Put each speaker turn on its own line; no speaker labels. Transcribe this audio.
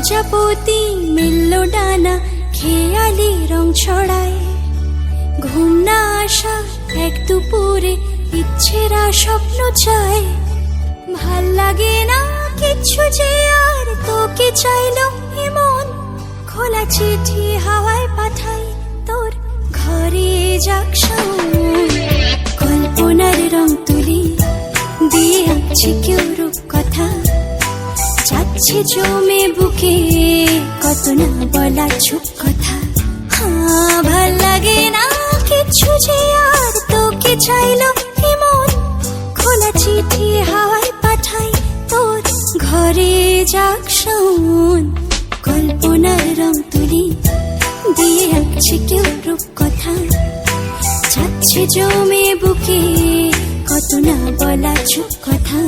প্রজাপতি মিলল ডানা, খেয়ালি রং ছড়ায়। ঘুম না আসা এক দুপুরে ইচ্ছেরা স্বপ্ন চায়। ভাল লাগে না কিচ্ছু যে আর, তোকে চাইলো এমন। খোলা চিঠি হাওয়ায় পাঠাই, তোর ঘরে যাক শাওন। কল্পনার রং তুলি দিয়ে আঁকছে কেউ রূপ কথা, যাচ্ছে জমে বুকে কত না বলা চুপ কথা। ভাল লাগে না কিচ্ছু যে আর, তোকে চাইলো এমন। খোলা চিঠি হাওয়ায় পাঠাই, তোর ঘরে যাক শাওন। কল্পনার রং তুলি দিয়ে আঁকছে কেউ রূপ কথা, যাচ্ছে জমে বুকে কত না বলা চুপ কথা।